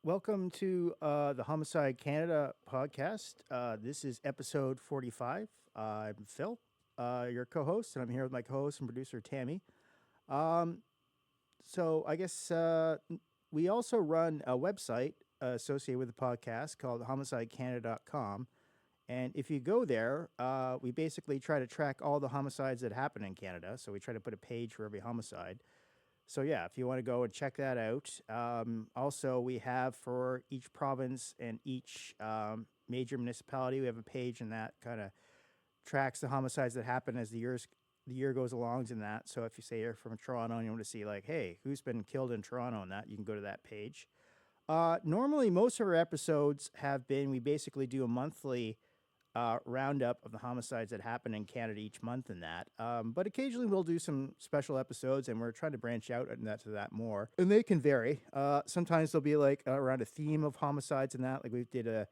Welcome to the Homicide Canada Podcast. This is episode 45. I'm Phil, your co host, and I'm here with my co host and producer, Tami. Um, so, I guess we also run a website associated with the podcast called homicidecanada.com. And if you go there, we basically try to track all the homicides that happen in Canada. So, we try to put a page for every homicide. So yeah, if you want to go and check that out. Also, we have for each province and each major municipality, we have a page, and that kind of tracks the homicides that happen as the year goes along. In that, so if you say you're from Toronto and you want to see like, hey, who's been killed in Toronto, and that you can go to that page. Normally, most of our episodes have been we basically do a monthly roundup of the homicides that happen in Canada each month in that. But occasionally we'll do some special episodes, and we're trying to branch out and that to that more. And they can vary. Sometimes they'll be like around a theme of homicides and that. Like we did an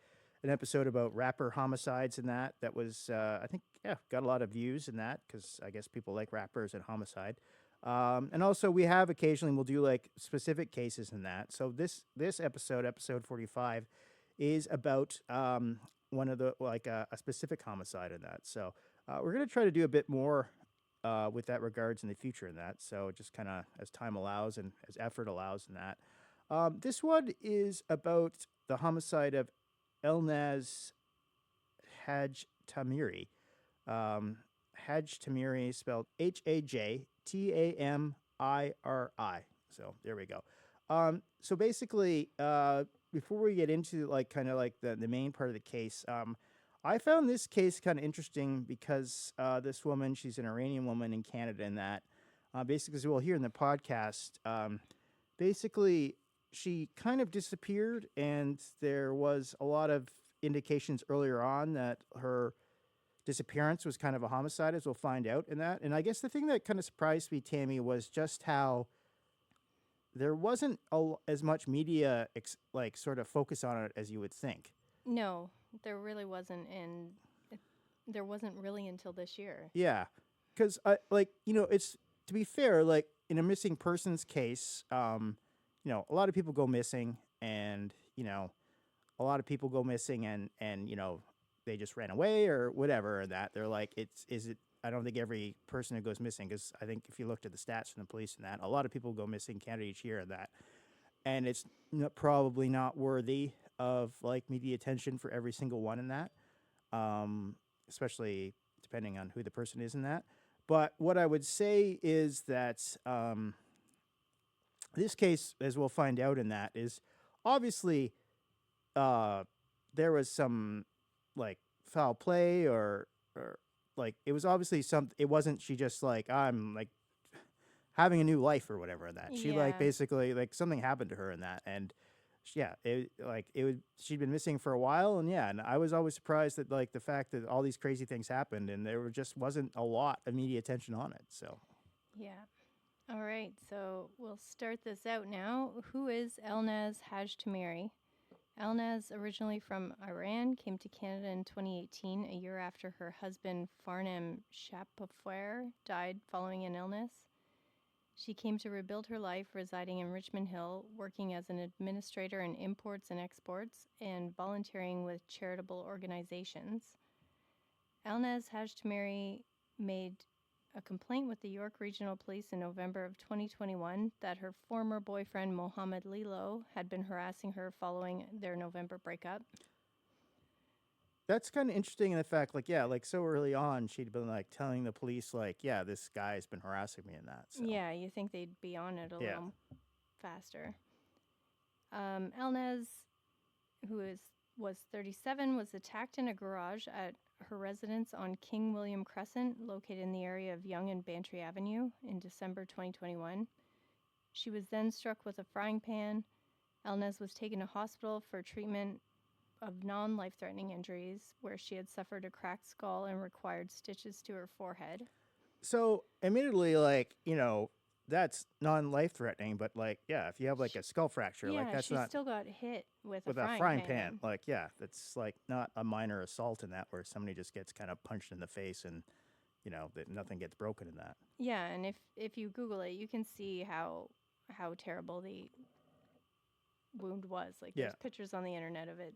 episode about rapper homicides and that. That was I think got a lot of views in that because I guess people like rappers and homicide. And also we have occasionally we'll do like specific cases in that. So this episode 45, is about one of the like a specific homicide in that. So we're gonna try to do a bit more with that regards in the future in that. So just kind of as time allows and as effort allows in that. This one is about the homicide of Elnaz Hajtamiri. Hajtamiri spelled Hajtamiri. So there we go. So basically, before we get into like kind of like the main part of the case, I found this case kind of interesting because this woman, she's an Iranian woman in Canada, and that basically, as we'll hear in the podcast, basically she kind of disappeared, and there was a lot of indications earlier on that her disappearance was kind of a homicide, as we'll find out in that. And I guess the thing that kind of surprised me, Tami, was just how there wasn't as much media like sort of focus on it as you would think. No, there really wasn't, and there wasn't really until this year. Yeah, because like it's to be fair, like in a missing persons case, a lot of people go missing, and a lot of people go missing, and they just ran away or whatever. That they're like, is it? I don't think every person who goes missing, because I think if you looked at the stats from the police and that, a lot of people go missing in Canada each year and that, and it's probably not worthy of like media attention for every single one in that, especially depending on who the person is in that. But what I would say is that this case, as we'll find out in that, is obviously there was some like foul play or like it was obviously it wasn't she just like I'm like having a new life or whatever in that. She like Yeah. basically like something happened to her in that, and she'd been missing for a while, and I was always surprised that like the fact that all these crazy things happened and there just wasn't a lot of media attention on it. So Yeah. All right, so we'll start this out now. Who is Elnaz Hajtamiri? Elnaz, originally from Iran, came to Canada in 2018, a year after her husband Farnham Shapofwer died following an illness. She came to rebuild her life residing in Richmond Hill, working as an administrator in imports and exports, and volunteering with charitable organizations. Elnaz Hajtamiri made a complaint with the York Regional Police in November of 2021 that her former boyfriend Mohammed Lilo had been harassing her following their November breakup. that's kind of interesting in the fact, like, yeah, like so early on, she'd been like telling the police, like, yeah, this guy's been harassing me in that. So Yeah, you think they'd be on it a yeah, little faster. Elnaz, was 37, was attacked in a garage at her residence on King William Crescent, located in the area of Yonge and Bantry Avenue, in December 2021. She was then struck with a frying pan. Elnaz was taken to hospital for treatment of non-life-threatening injuries, where she had suffered a cracked skull and required stitches to her forehead. so admittedly, like that's non-life threatening, but like yeah, if you have like a skull fracture, like Yeah, that's she not still got hit with with a frying pan. Like yeah, that's like not a minor assault in that where somebody just gets kind of punched in the face and that nothing gets broken in that. Yeah, and if you Google it, you can see how terrible wound was. Like, Yeah. there's pictures on the internet of it.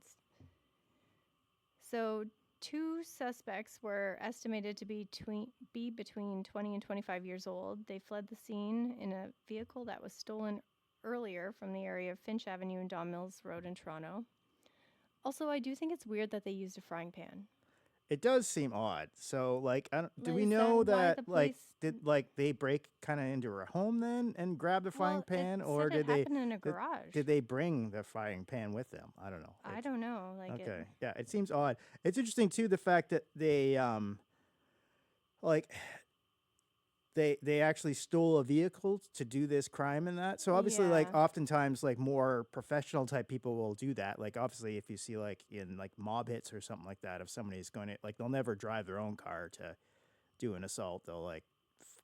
So 2 suspects were estimated to be between 20 and 25 years old. They fled the scene in a vehicle that was stolen earlier from the area of Finch Avenue and Don Mills Road in Toronto. Also, I do think it's weird that they used a frying pan. It does seem odd. So, like, do we Is know that why the like, police- did like they break kind of into her home then and grab the frying pan, it or said did it happened in a garage. did they bring the frying pan with them? I don't know. I don't know. Like, Okay, yeah, it seems odd. It's interesting too the fact that they like they actually stole a vehicle to do this crime and that. So obviously, like, Yeah. oftentimes, like, more professional type people will do that. Like, obviously, if you see, like, in like mob hits or something like that, if somebody's going to, like, they'll never drive their own car to do an assault. They'll, like,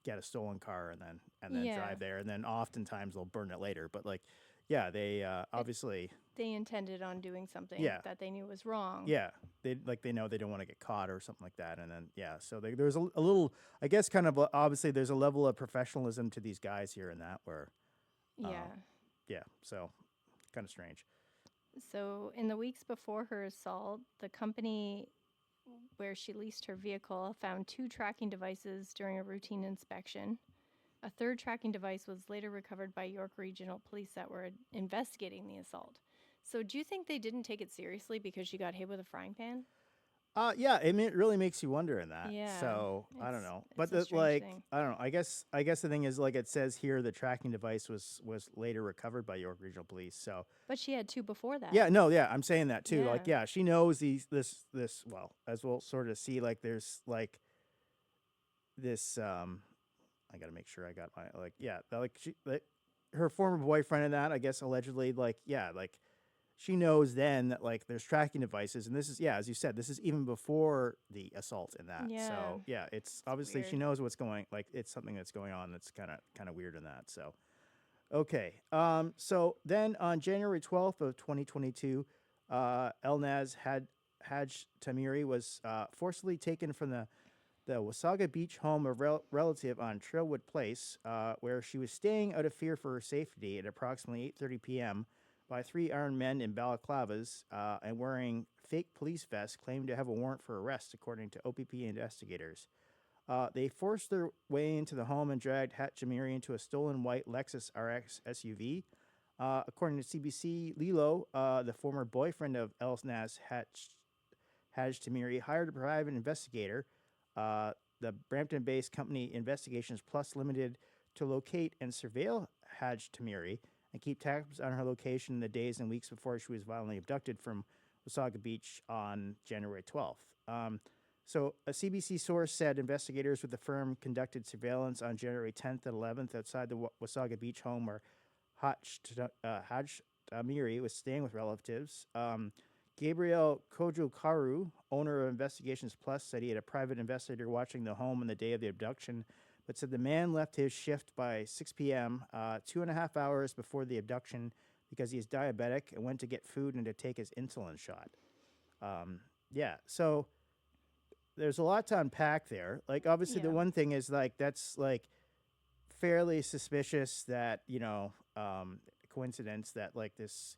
get a stolen car and then Yeah. drive there, and then oftentimes they'll burn it later. But, like, yeah, they obviously, they intended on doing something Yeah. that they knew was wrong. yeah, they know they don't want to get caught or something like that. And then, yeah, so there's a little, I guess, kind of obviously there's a level of professionalism to these guys here and that where, Yeah. yeah, so kind of strange. So, in the weeks before her assault, the company where she leased her vehicle found 2 tracking devices during a routine inspection. A 3rd tracking device was later recovered by York Regional Police that were investigating the assault. So, do you think they didn't take it seriously because she got hit with a frying pan? Yeah, it really makes you wonder in that. Yeah, So I don't know, but it's a strange thing. I don't know. I guess the thing is, like, it says here the tracking device was later recovered by York Regional Police. So But she had 2 before that. yeah, no, yeah, I'm saying that too. Like, Yeah. yeah, she knows this well, as we'll sort of see. Like, there's like this. I got to make sure I got my her former boyfriend and that, I guess, allegedly, like, yeah, like, she knows then that, like, there's tracking devices, and this is, yeah, as you said, this is even before the assault and that. Yeah. So yeah, it's obviously she weird. knows what's going, like, it's something that's going on that's kind of weird in that. So okay, so then on January 12th of 2022, Elnaz Hajtamiri was forcibly taken from the Wasaga Beach home of relative on Trailwood Place, where she was staying out of fear for her safety at approximately 8:30 p.m. by 3 armed men in balaclavas and wearing fake police vests claimed to have a warrant for arrest, according to OPP investigators. They forced their way into the home and dragged Hajtamiri into a stolen white Lexus RX SUV. According to CBC, Lilo, the former boyfriend of Elnaz Hajtamiri, hired a private investigator, the Brampton-based company Investigations Plus Limited, to locate and surveil Hajtamiri and keep tabs on her location in the days and weeks before she was violently abducted from Wasaga Beach on January 12th. So a CBC source said investigators with the firm conducted surveillance on January 10th and 11th outside the Wasaga Beach home where Hajtamiri was staying with relatives. Gabriel Kojokaru, owner of Investigations Plus, said he had a private investigator watching the home on the day of the abduction, but said the man left his shift by 6 p.m., 2.5 hours before the abduction, because he is diabetic and went to get food and to take his insulin shot. Yeah, so there's a lot to unpack there. Like, obviously, the Yeah. one thing is, like, that's, like, fairly suspicious that, coincidence that, like, this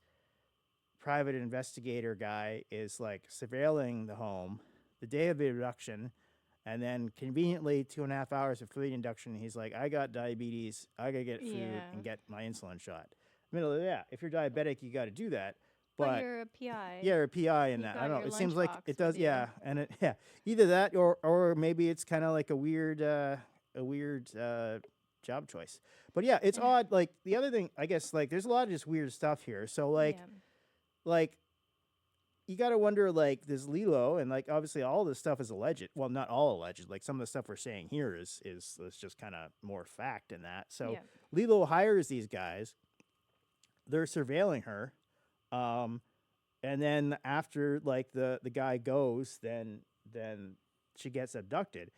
private investigator guy is, like, surveilling the home the day of the abduction, and then conveniently 2.5 hours before the induction, he's like, I got diabetes, I gotta get food Yeah. and get my insulin shot. Yeah, if you're diabetic, you got to do that. But you're a PI. Yeah, or a PI in You that. got I don't know. your It seems like lunchbox it does. with you. Yeah, and either that or maybe it's kind of like a weird job choice. But yeah, it's odd. Like, the other thing, I guess, like, there's a lot of just weird stuff here. So, like, Yeah. like, you got to wonder, like, this Lilo, and, like, obviously all this stuff is alleged. Well, not all alleged. Like, some of the stuff we're saying here is just kind of more fact in that. So Yeah. Lilo hires these guys. They're surveilling her. And then after, like, the guy goes, then she gets abducted.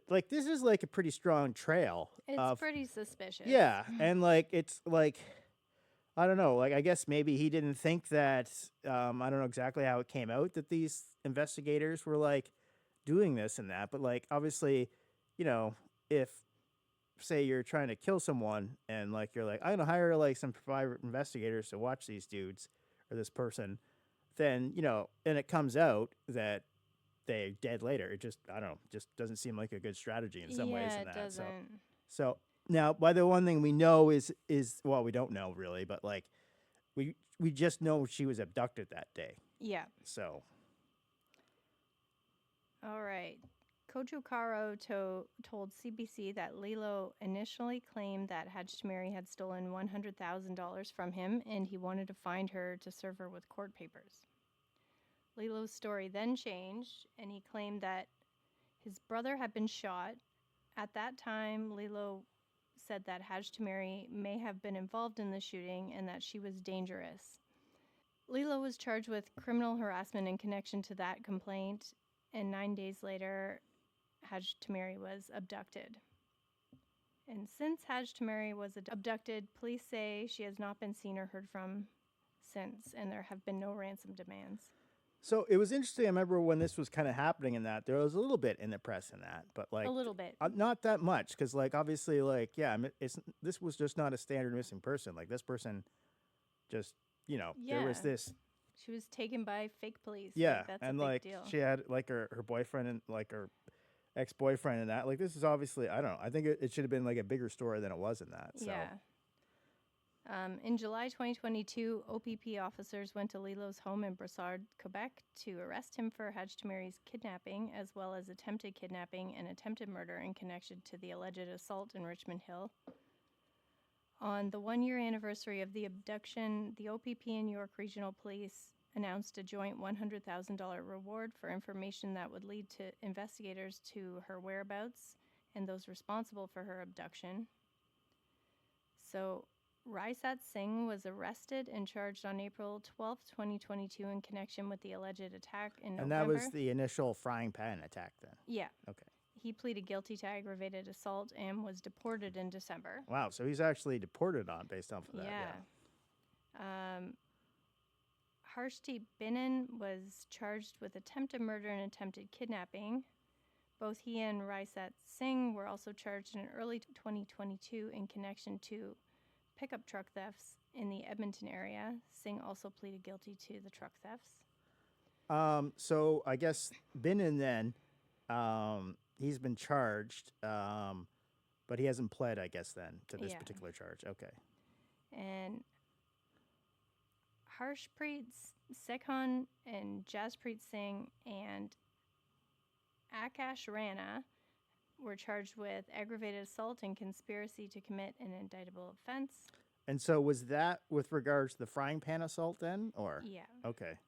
Like, this is, like, a pretty strong trail. It's pretty suspicious. Yeah, and, like, it's like, I don't know. Like, I guess maybe he didn't think that. I don't know exactly how it came out that these investigators were, like, doing this and that. But, like, obviously, if say you're trying to kill someone and like you're like, I'm gonna hire like some private investigators to watch these dudes or this person, then and it comes out that they're dead later. It just I don't know, just doesn't seem like a good strategy in some ways Yeah, in it that. doesn't. So now, by the one thing we know is well, we don't know really, but like we just know she was abducted that day. Yeah. So All right. Kojo Karo told CBC that Lilo initially claimed that Hajtamiri had stolen $100,000 from him and he wanted to find her to serve her with court papers. Lilo's story then changed and he claimed that his brother had been shot. At that time, Lilo said that Hajtamiri may have been involved in the shooting and that she was dangerous. Lilo was charged with criminal harassment in connection to that complaint, and 9 days later, Hajtamiri was abducted. And since Hajtamiri was abducted, police say she has not been seen or heard from since, and there have been no ransom demands. So it was interesting. I remember when this was kind of happening in that there was a little bit in the press in that, but like a little bit, not that much, because like obviously like this was just not a standard missing person. Like this person, just there was this. She was taken by fake police. Yeah, like, that's and a big like deal. she had like her boyfriend and like her ex-boyfriend and that. Like this is obviously I don't know. I think it should have been like a bigger story than it was in that. So. Yeah. In July 2022, OPP officers went to Lilo's home in Brossard, Quebec, to arrest him for Hajtamiri's kidnapping, as well as attempted kidnapping and attempted murder in connection to the alleged assault in Richmond Hill. On the 1-year anniversary of the abduction, the OPP and York Regional Police announced a joint $100,000 reward for information that would lead to investigators to her whereabouts and those responsible for her abduction. So, Raisat Singh was arrested and charged on April 12, 2022 in connection with the alleged attack in November. And that was the initial frying pan attack then? Yeah. Okay. He pleaded guilty to aggravated assault and was deported in December. Wow, so he's actually deported on based off of that. Yeah. Harshdeep Binnen was charged with attempted murder and attempted kidnapping. Both he and Raisat Singh were also charged in early 2022 in connection to pickup truck thefts in the Edmonton area. Singh also pleaded guilty to the truck thefts. So I guess Binnen then, he's been charged, but he hasn't pled, I guess, then to this particular charge. Okay. And Harshpreet Sekhon and Jaspreet Singh and Akash Rana were charged with aggravated assault and conspiracy to commit an indictable offense. And so was that with regards to the frying pan assault then, or? Yeah. Okay.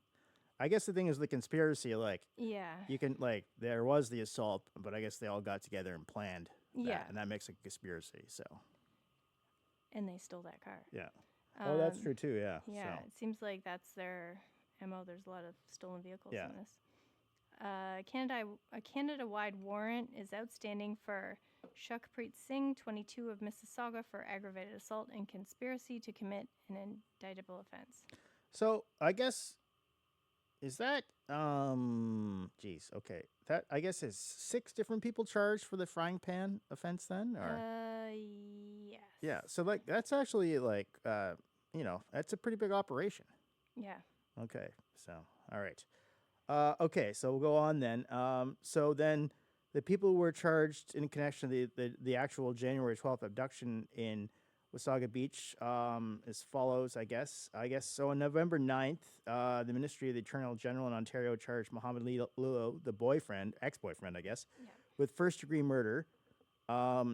I guess the thing is the conspiracy, like, you can, like, there was the assault, but I guess they all got together and planned that, and that makes a conspiracy, so. And they stole that car. Yeah. Oh, that's true too, yeah. Yeah, so. It seems like that's their MO. There's a lot of stolen vehicles in this. A Canada-wide warrant is outstanding for Shukpreet Singh, 22, of Mississauga, for aggravated assault and conspiracy to commit an indictable offense. So I guess is that okay. That I guess is 6 different people charged for the frying pan offense then, or yes. Yeah, so like that's actually like that's a pretty big operation. Yeah. Okay. So, all right. Okay, so we'll go on then. So then the people who were charged in connection to the actual January 12th abduction in Wasaga Beach as follows, I guess. So on November 9th, the Ministry of the Attorney General in Ontario charged Mohammed Lilo, the ex-boyfriend, I guess, with first-degree murder.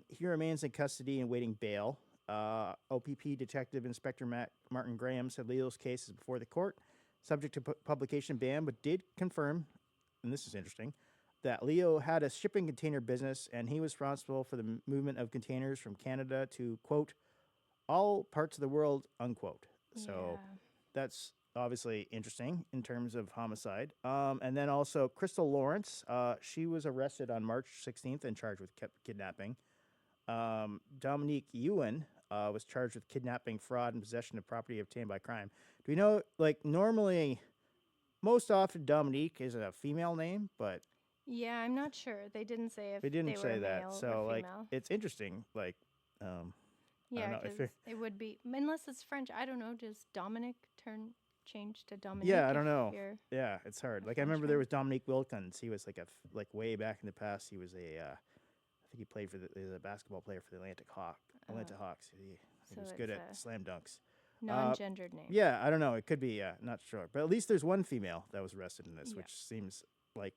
He remains in custody and waiting bail. OPP Detective Inspector Martin Graham said Lilo's case is before the court, subject to publication ban, but did confirm, and this is interesting, that Leo had a shipping container business and he was responsible for the movement of containers from Canada to, quote, all parts of the world, unquote. So that's obviously interesting in terms of homicide. And then also Crystal Lawrence, she was arrested on March 16th and charged with kidnapping. Dominique Ewan was charged with kidnapping, fraud, and possession of property obtained by crime. Do we know, like, normally, most often Dominique is a female name, but... Yeah, I'm not sure. They didn't say if they didn't say that. male So, or like, female. it's interesting. Like, I don't Yeah, know if because it would be, unless it's French. I don't know. Does Dominic change to Dominique? yeah, I if don't know. You're Yeah, it's hard. a Like I remember there Frenchman? was Dominique Wilkins. He was like like way back in the past. He was I think he played for he was a basketball player for the Atlanta Oh, Hawks. He so was good it's at a slam dunks. non-gendered name. Yeah, I don't know. It could be not sure, but at least there's one female that was arrested in this, Yeah. which seems like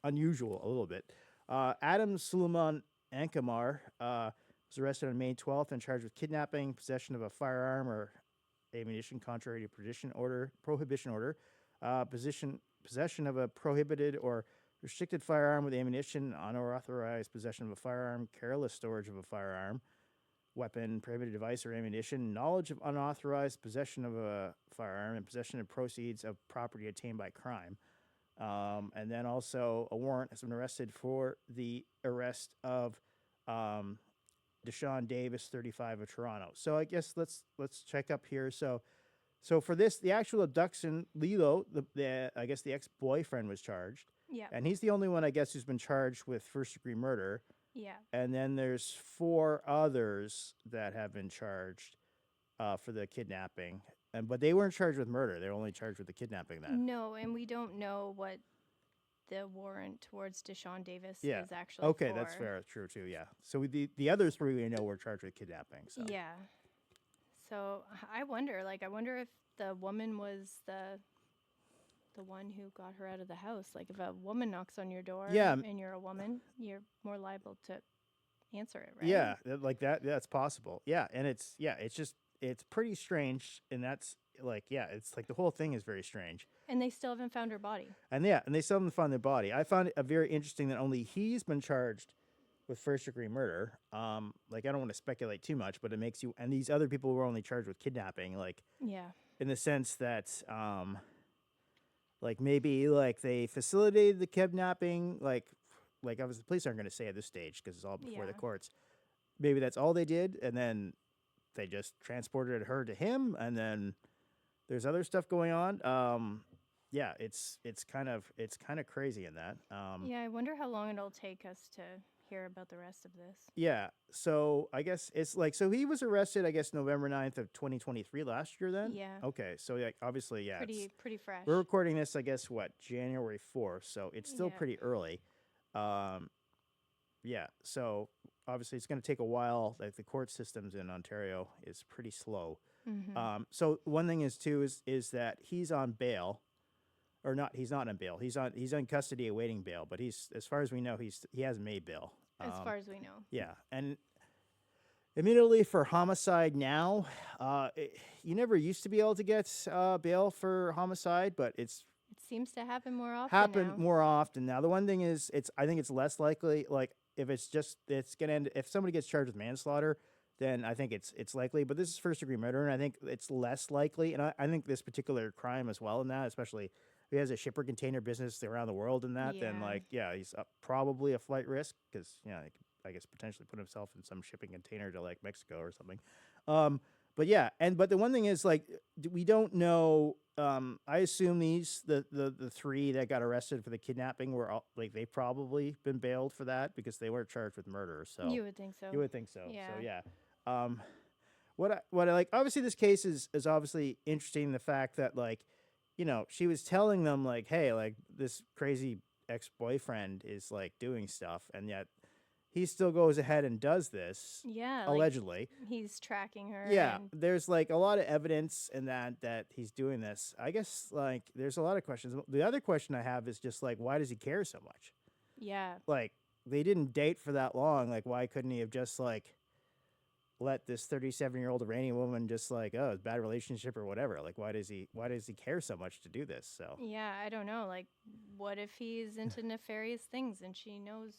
unusual a little bit. Adam Suleiman Ankamar was arrested on May 12th and charged with kidnapping, possession of a firearm or ammunition contrary to prohibition order, possession of a prohibited or restricted firearm with ammunition, unauthorized possession of a firearm, careless storage of a firearm, weapon, prohibited device or ammunition, knowledge of unauthorized possession of a firearm, and possession of proceeds of property attained by crime. And then also a warrant has been arrested for the arrest of Deshaun Davis, 35 of Toronto. So I guess let's check up here. So for this, the actual abduction, Lilo, the I guess the ex-boyfriend was charged, Yeah. and he's the only one I guess who's been charged with first-degree murder. Yeah. And then there's 4 others that have been charged for the kidnapping, but they weren't charged with murder. They're only charged with the kidnapping. Then No, and we don't know what the warrant towards Deshaun Davis yeah, is actually okay, for. that's fair, true too. Yeah, so the other 3 we know were charged with kidnapping. So Yeah. So I wonder if the woman was the one who got her out of the house. Like if a woman knocks on your door Yeah. and you're a woman, you're more liable to answer it, right? yeah, like that's possible. Yeah, and it's pretty strange, and that's like it's like the whole thing is very strange. And they still haven't found her body. And and they still haven't found their body. I found it very interesting that only he's been charged with first degree murder. Like I don't want to speculate too much, but it makes you. And these other people were only charged with kidnapping, like Yeah. in the sense that, like maybe like they facilitated the kidnapping, like obviously the police aren't going to say at this stage because it's all before the Yeah. courts. Maybe that's all they did, and then they just transported her to him, and then there's other stuff going on. Yeah, it's kind of crazy in that. Yeah, I wonder how long it'll take us to hear about the rest of this. Yeah, so I guess it's like so he was arrested, I guess November 9th of 2023 last year. Then Yeah. okay, so like obviously Pretty fresh. we're recording this I guess January 4th, so it's still Yeah. pretty early. Yeah, so obviously it's going to take a while. Like the court systems in Ontario is pretty slow. So one thing is too is that he's on bail, or not? He's not on bail. He's on custody awaiting bail. But he's, as far as we know, he hasn't made bail. As far as we know. Yeah, and admittedly for homicide now, you never used to be able to get bail for homicide, but it's It seems to happen more often happen now. more often now. The one thing is, I think it's less likely. Like if it's gonna end. If somebody gets charged with manslaughter, then I think it's likely. But this is first degree murder, and I think it's less likely. And I think this particular crime as well in that, especially if he has a shipper container business around the world in that, then he's probably a flight risk because I guess potentially put himself in some shipping container to like Mexico or something. But the one thing is like we don't know. I assume the 3 that got arrested for the kidnapping were all, like they've probably been bailed for that because they were charged with murder. So You would think so. you would think so. Yeah. So yeah. What I like, obviously this case is obviously interesting. The fact that like, she was telling them like, hey, like this crazy ex-boyfriend is like doing stuff, and yet he still goes ahead and does this. Yeah. Allegedly. He's tracking her. Yeah, and- there's like a lot of evidence in that he's doing this. I guess like there's a lot of questions. The other question I have is just like, why does he care so much? Yeah. Like they didn't date for that long. Like why couldn't he have just like let this 37-year-old Iranian woman just like, it's a bad relationship or whatever? Like why does he care so much to do this? So Yeah, I don't know. Like, what if he's into nefarious things and she knows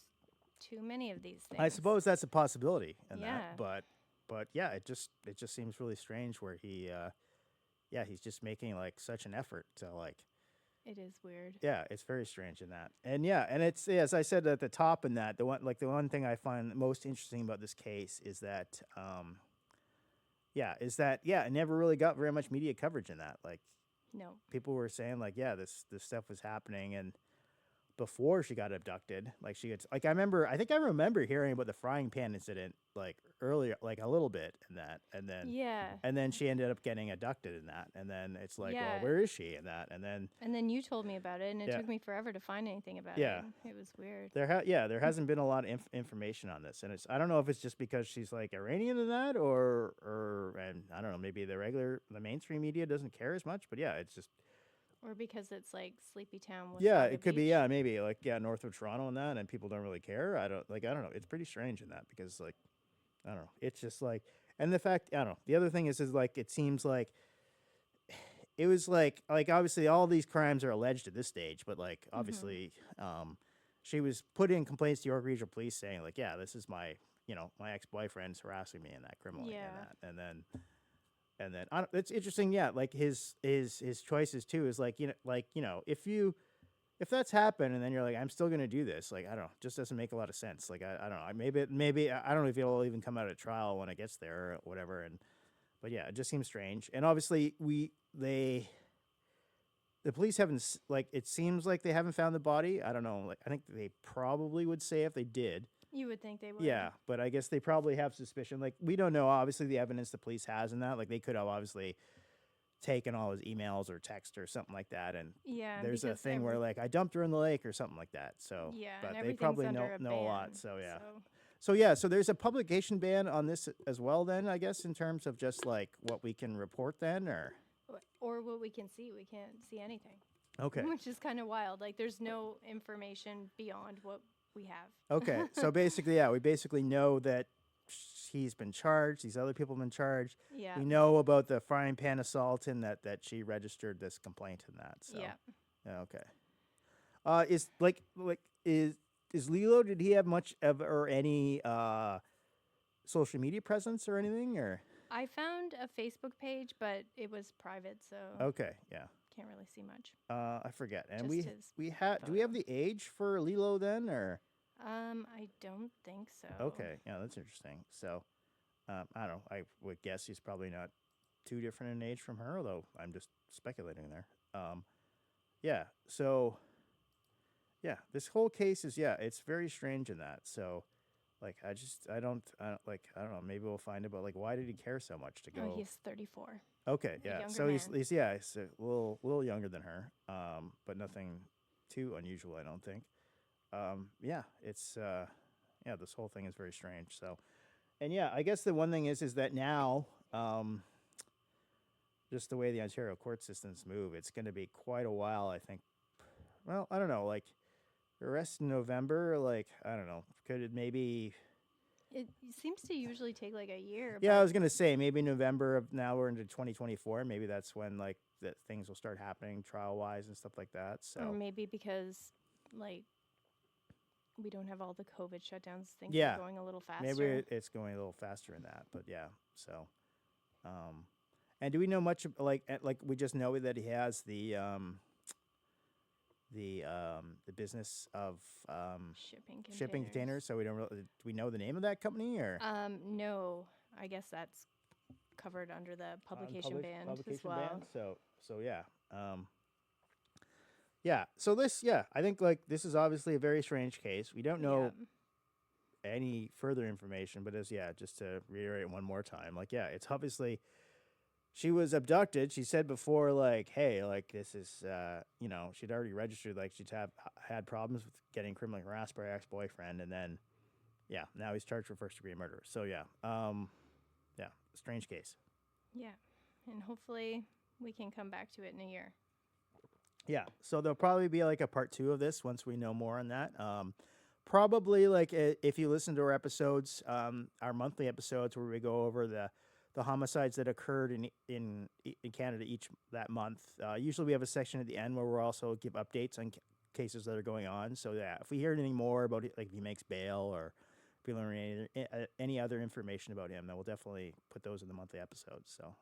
too many of these things? I suppose that's a possibility in Yeah. that. But yeah, it just seems really strange where he's just making like such an effort to like. It is weird. Yeah, it's very strange in that. And it's as I said at the top in that, the one thing I find most interesting about this case is that it never really got very much media coverage in that. Like No. people were saying like, this stuff was happening, before she got abducted. Like she gets like I think I remember hearing about the frying pan incident like earlier, like a little bit in that, Yeah. and then she ended up getting abducted in that, and then it's like, well, Yeah. where is she in that? And then you told me about it, and it Yeah. took me forever to find anything about Yeah. it. It was weird. there hasn't been a lot of information on this, and I don't know if it's just because she's like Iranian in that, or and I don't know, maybe the mainstream media doesn't care as much, but yeah, it's just. Or because it's like Sleepy Town. Yeah, Wasaga it could be. Beach. Yeah, maybe like north of Toronto and that, and people don't really care. I don't know. It's pretty strange in that because like I don't know. It's just like, and the fact I don't know. The other thing is like it seems like it was like obviously all these crimes are alleged at this stage, but like obviously she was put in complaints to York Regional Police saying like, yeah, this is my my ex-boyfriend's harassing me in that criminally and that, and then I don't, it's interesting, yeah. Like his choices too is like if that's happened and then you're like I'm still gonna do this, like I don't know, just doesn't make a lot of sense. Like I don't know, maybe I don't know if it'll even come out at trial when it gets there or whatever. But yeah, it just seems strange. And obviously the police haven't like it seems like they haven't found the body. I don't know. Like I think they probably would say if they did. You would think they would. Yeah, but I guess they probably have suspicion. Like, we don't know, obviously, the evidence the police has in that. Like, they could have obviously taken all his emails or text or something like that. And yeah, there's a thing where, like, I dumped her in the lake or something like that. So, yeah, but and they probably know a lot. So, yeah. So there's a publication ban on this as well, then, I guess, in terms of just, like, what we can report then, or what we can see. We can't see anything. Okay. Which is kind of wild. Like, there's no information beyond what we have. Okay, so basically, yeah, we basically know that he's been charged. These other people have been charged. Yeah. We know about the frying pan assault and that she registered this complaint and that. So. Yeah. Okay. Is Lilo? Did he have much of or any social media presence or anything? Or I found a Facebook page, but it was private, so okay, yeah. Can't really see much. I forget. And Just we had. Do we have the age for Lilo then, or? I don't think so. Okay, yeah, that's interesting. So, I don't know. I would guess he's probably not too different in age from her, although I'm just speculating there. Yeah. So, yeah, this whole case is it's very strange in that. So, like, I don't know. Maybe we'll find out. But like, why did he care so much to go? Oh, he's 34. Okay, yeah. So he's a little younger than her, but nothing too unusual, I don't think. Yeah, it's this whole thing is very strange. So, and yeah, I guess the one thing is that now, just the way the Ontario court systems move, it's going to be quite a while, I think. Well, I don't know, like arrest in November, like I don't know, could it maybe? It seems to usually take like a year. Yeah, I was gonna say maybe November of now we're into 2024. Maybe that's when like that things will start happening trial wise and stuff like that. So or maybe because like we don't have all the COVID shutdowns. Things are going a little faster. Maybe it's going a little faster in that. But yeah, so and do we know much like we just know that he has the business of shipping containers, so we don't really, do we know the name of that company or no, I guess that's covered under the publication ban as well. So yeah, so this I think like this is obviously a very strange case. We don't know any further information, but just to reiterate one more time, like it's obviously she was abducted. She said before, like, hey, like, this is, she'd already registered, like, she'd had problems with getting criminally harassed by her ex-boyfriend. And then, now he's charged for first-degree murder. So, strange case. Yeah. And hopefully we can come back to it in a year. Yeah. So there'll probably be, like, a part 2 of this once we know more on that. Probably, like, if you listen to our episodes, our monthly episodes where we go over the homicides that occurred in Canada that month. Usually we have a section at the end where we'll also give updates on cases that are going on. So if we hear anything more about it, like if he makes bail or if we learn any other information about him, then we'll definitely put those in the monthly episodes. So